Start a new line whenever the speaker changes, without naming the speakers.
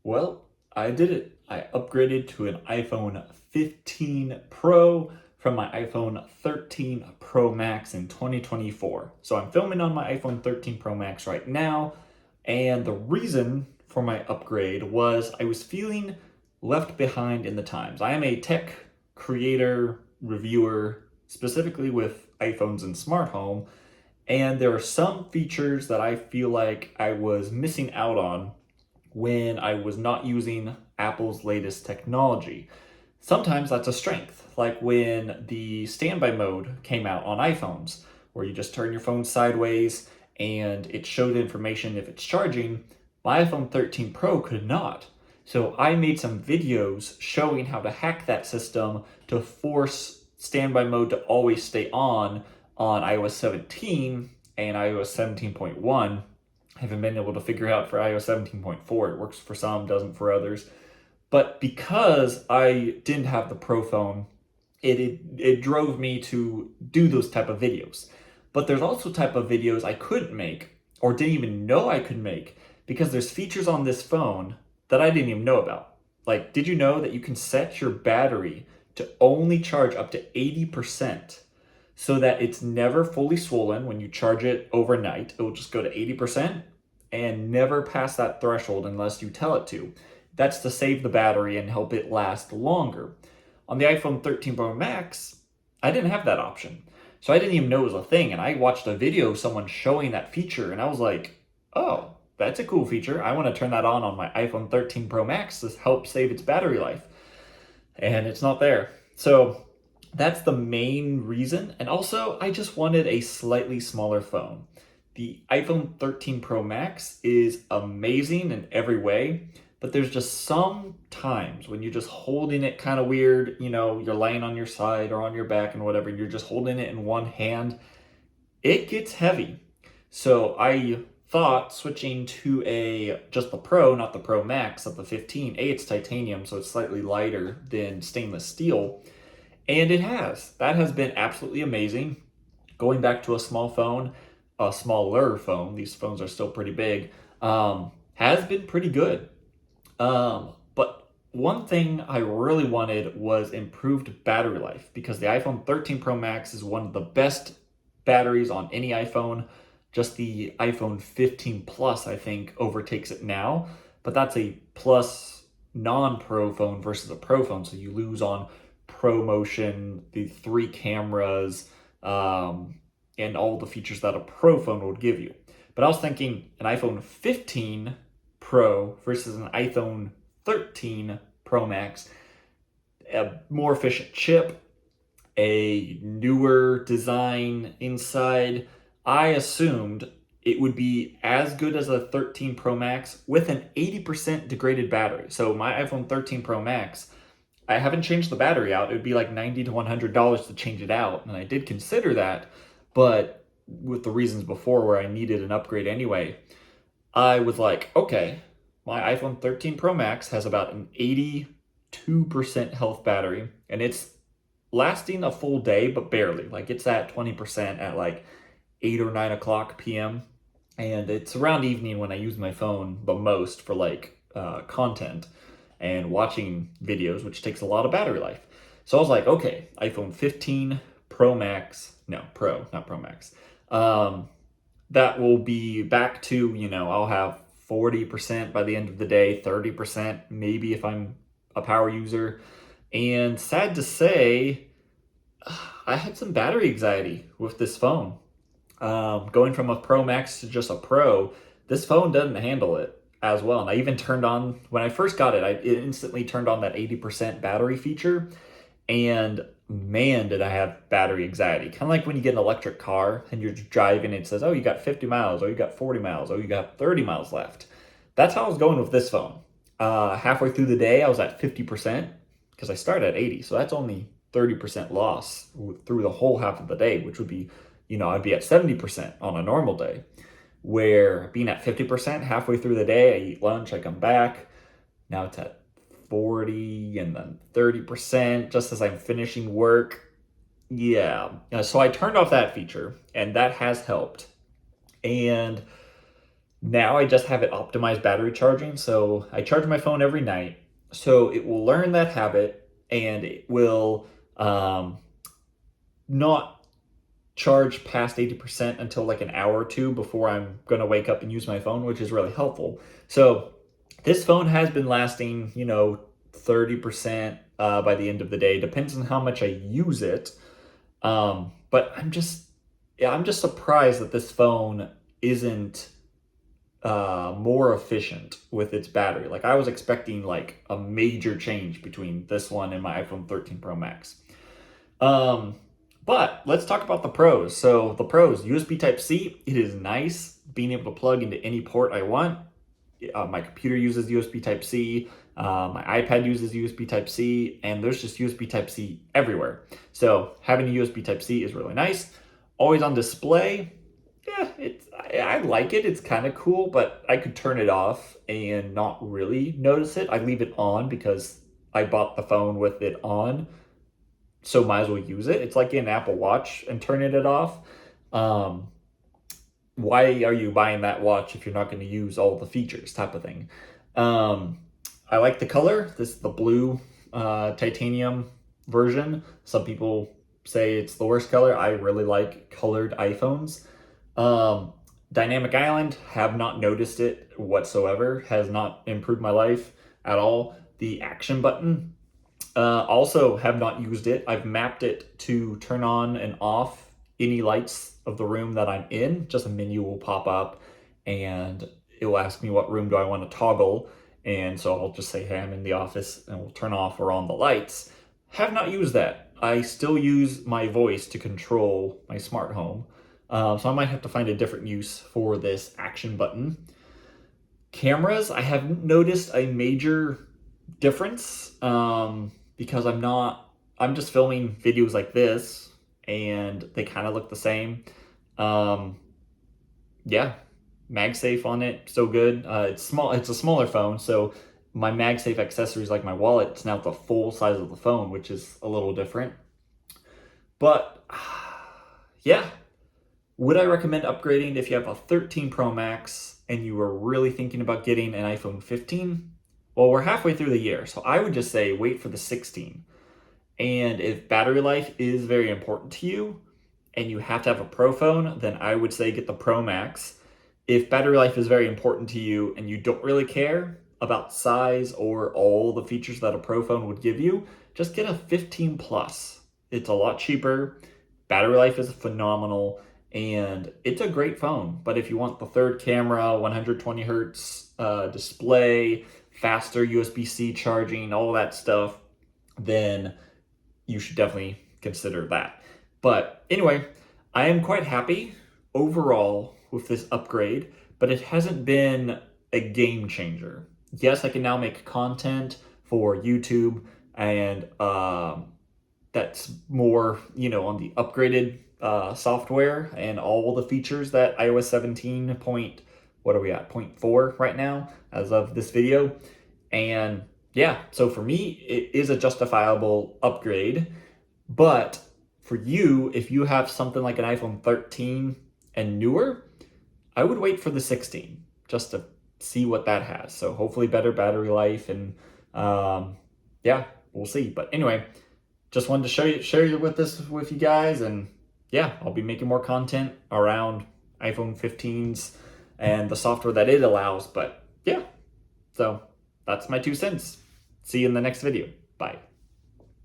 Well, I did it. I upgraded to an iPhone 15 Pro from my iPhone 13 Pro Max in 2024. So I'm filming on my iPhone 13 Pro Max right now, and the reason for my upgrade was I was feeling left behind in the times. I am a tech creator, reviewer, specifically with iPhones and smart home, and there are some features that I feel like I was missing out on when I was not using Apple's latest technology. Sometimes that's a strength, like when the standby mode came out on iPhones, where you just turn your phone sideways and it showed information if it's charging. My iPhone 13 Pro could not. So I made some videos showing how to hack that system to force standby mode to always stay on iOS 17 and iOS 17.1. Haven't been able to figure out for iOS 17.4. It works for some, doesn't for others. But because I didn't have the Pro phone, it drove me to do those type of videos. But there's also type of videos I couldn't make or didn't even know I could make because there's features on this phone that I didn't even know about. Like, did you know that you can set your battery to only charge up to 80% so that it's never fully swollen when you charge it overnight? It will just go to 80% and never pass that threshold unless you tell it to. That's to save the battery and help it last longer. On the iPhone 13 Pro Max, I didn't have that option. So I didn't even know it was a thing. And I watched a video of someone showing that feature and I was like, oh, that's a cool feature. I want to turn that on my iPhone 13 Pro Max to help save its battery life. And it's not there. So that's the main reason. And also, I just wanted a slightly smaller phone. The iPhone 13 Pro Max is amazing in every way, but there's just some times when you're just holding it kind of weird. You're laying on your side or on your back and whatever, and you're just holding it in one hand. It gets heavy. So I thought switching to just the Pro, not the Pro Max of the 15. It's titanium, so it's slightly lighter than stainless steel. And that has been absolutely amazing. Going back to a smaller phone, these phones are still pretty big, has been pretty good. But one thing I really wanted was improved battery life because the iPhone 13 Pro Max is one of the best batteries on any iPhone. Just the iPhone 15 Plus, I think, overtakes it now. But that's a Plus non-Pro phone versus a Pro phone. So you lose on Pro Motion, the 3 cameras, and all the features that a Pro phone would give you. But I was thinking an iPhone 15 Pro versus an iPhone 13 Pro Max, a more efficient chip, a newer design inside. I assumed it would be as good as a 13 Pro Max with an 80% degraded battery. So my iPhone 13 Pro Max, I haven't changed the battery out. It would be like $90 to $100 to change it out. And I did consider that, but with the reasons before where I needed an upgrade anyway, I was like, okay, my iPhone 13 Pro Max has about an 82% health battery, and it's lasting a full day, but barely. Like it's at 20% at like 8 or 9 o'clock p.m. And it's around evening when I use my phone the most for content and watching videos, which takes a lot of battery life. So I was like, okay, iPhone 15 Pro Max, no, Pro, not Pro Max. That will be back to, I'll have 40% by the end of the day, 30% maybe if I'm a power user. And sad to say, I had some battery anxiety with this phone. Going from a Pro Max to just a Pro, this phone doesn't handle it as well. And I even turned on, when I first got it, it instantly turned on that 80% battery feature. And man, did I have battery anxiety. Kind of like when you get an electric car and you're driving and it says, oh, you got 50 miles, oh, you got 40 miles, oh, you got 30 miles left. That's how I was going with this phone. Halfway through the day, I was at 50% because I started at 80. So that's only 30% loss through the whole half of the day, which would be, I'd be at 70% on a normal day. Where being at 50% halfway through the day, I eat lunch, I come back. Now it's at 40 and then 30% just as I'm finishing work. Yeah. So I turned off that feature and that has helped. And Now I just have it optimized battery charging. So I charge my phone every night. So it will learn that habit and it will not charge past 80% until like an hour or two before I'm going to wake up and use my phone, which is really helpful. So this phone has been lasting, 30% by the end of the day. Depends on how much I use it. But I'm just surprised that this phone isn't more efficient with its battery. Like I was expecting like a major change between this one and my iPhone 13 Pro Max. Um, but let's talk about the pros. So the pros, USB Type-C, it is nice being able to plug into any port I want. My computer uses USB Type-C, my iPad uses USB Type-C, and there's just USB Type-C everywhere. So having a USB Type-C is really nice. Always on display, yeah, I like it. It's kind of cool, but I could turn it off and not really notice it. I leave it on because I bought the phone with it on, so might as well use it. It's like an Apple Watch and turning it off. Um, why are you buying that watch if you're not going to use all the features type of thing? Um, I like the color. This is the blue titanium version. Some people say it's the worst color. I really like colored iPhones. Um, Dynamic Island, have not noticed it whatsoever. Has not improved my life at all. The action button, also have not used it. I've mapped it to turn on and off any lights of the room that I'm in. Just a menu will pop up and it will ask me what room do I want to toggle. And so I'll just say, hey, I'm in the office, and we'll turn off or on the lights. Have not used that. I still use my voice to control my smart home. So I might have to find a different use for this action button. Cameras, I haven't noticed a major difference because I'm just filming videos like this and they kind of look the same. Um, yeah, MagSafe on it, so good. It's small, it's a smaller phone, so my MagSafe accessories like my wallet, it's now the full size of the phone, which is a little different. But yeah, would I recommend upgrading if you have a 13 Pro Max and you were really thinking about getting an iPhone 15? Well, we're halfway through the year, so I would just say wait for the 16. And if battery life is very important to you and you have to have a Pro phone, then I would say get the Pro Max. If battery life is very important to you and you don't really care about size or all the features that a Pro phone would give you, just get a 15 Plus. It's a lot cheaper. Battery life is phenomenal and it's a great phone. But if you want the third camera, 120 hertz display, faster USB-C charging, all that stuff, then you should definitely consider that. But anyway, I am quite happy overall with this upgrade, but it hasn't been a game changer. Yes, I can now make content for YouTube, and that's more, on the upgraded software and all the features that iOS 17 point, what are we at, 0.4 right now as of this video. And yeah, so for me, it is a justifiable upgrade. But for you, if you have something like an iPhone 13 and newer, I would wait for the 16 just to see what that has. So hopefully better battery life and yeah, we'll see. But anyway, just wanted to share with this with you guys, and yeah, I'll be making more content around iPhone 15s and the software that it allows. But yeah, so that's my 2 cents. See you in the next video. Bye.